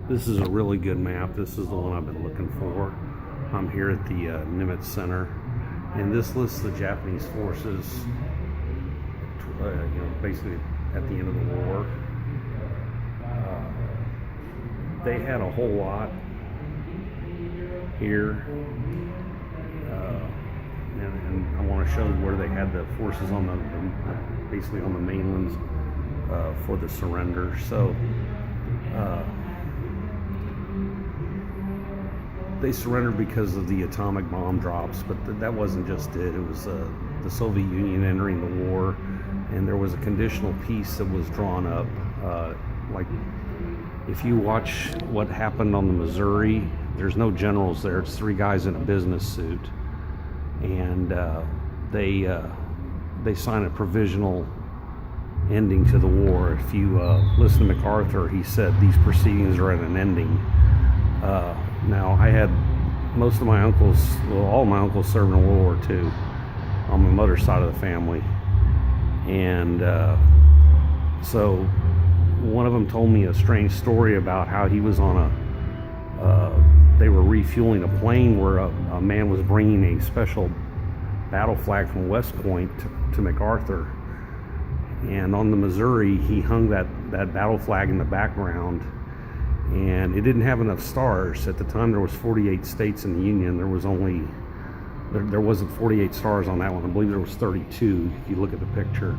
This is a really good map. This is the one I've been looking for. I'm here at the Nimitz Center, and this lists the Japanese forces, basically at the end of the war. They had a whole lot here, and I want to show where they had the forces on basically on the mainlands for the surrender. So they surrendered because of the atomic bomb drops, but that wasn't just it. It was the Soviet Union entering the war, and there was a conditional peace that was drawn up. Like, if you watch what happened on the Missouri, there's no generals there. It's three guys in a business suit, and they signed a provisional ending to the war. If you listen to MacArthur, he said these proceedings are at an ending. Now, I had most of my uncles, well, all my uncles served in World War II on my mother's side of the family, and so one of them told me a strange story about how he was on they were refueling a plane where a man was bringing a special battle flag from West Point to MacArthur, and on the Missouri he hung that battle flag in the background, and it didn't have enough stars. At the time there was 48 states in the Union. There wasn't 48 stars on that one. I believe there was 32 if you look at the picture.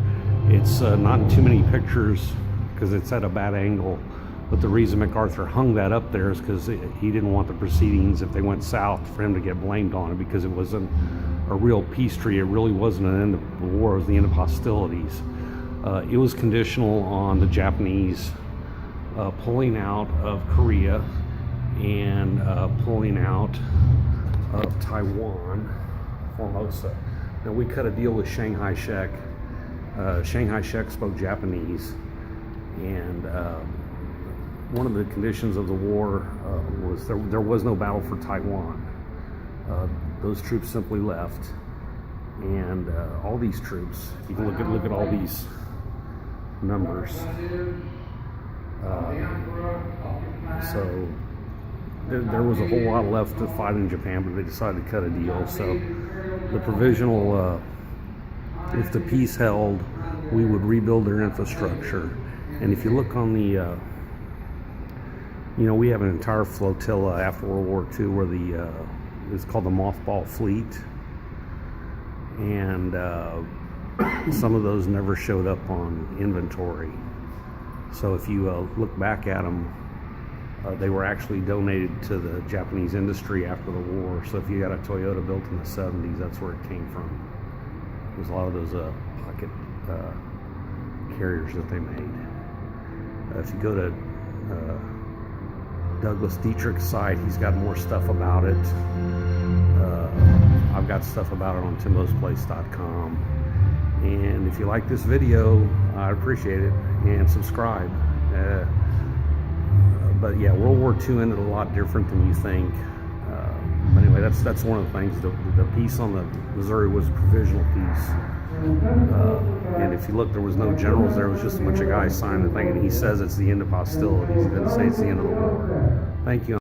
It's not in too many pictures because it's at a bad angle, but the reason MacArthur hung that up there is because he didn't want the proceedings, if they went south, for him to get blamed on it, because it wasn't a real peace treaty. It really wasn't an end of the war. It was the end of hostilities. It was conditional on the Japanese pulling out of Korea and pulling out of Taiwan, Formosa. Now, we cut a deal with Chiang Kai-shek. Chiang Kai-shek spoke Japanese, and one of the conditions of the war was there was no battle for Taiwan. Those troops simply left, and all these troops, if you can look at all these numbers, so there was a whole lot left to fight in Japan, but they decided to cut a deal. So the provisional, if the peace held, we would rebuild their infrastructure. And if you look on the, we have an entire flotilla after World War II where it's called the Mothball Fleet, and some of those never showed up on inventory. So if you look back at them, they were actually donated to the Japanese industry after the war. So if you got a Toyota built in the 70s, that's where it came from. There's a lot of those pocket carriers that they made. If you go to Douglas Dietrich's site, he's got more stuff about it. I've got stuff about it on timbosplace.com. And if you like this video, I'd appreciate it, and subscribe. But yeah, World War II ended a lot different than you think. But anyway, that's one of the things. The peace on the Missouri was a provisional peace. And if you look, there was no generals there. It was just a bunch of guys signing the thing, and he says it's the end of hostilities. He doesn't say it's the end of the war. Thank you.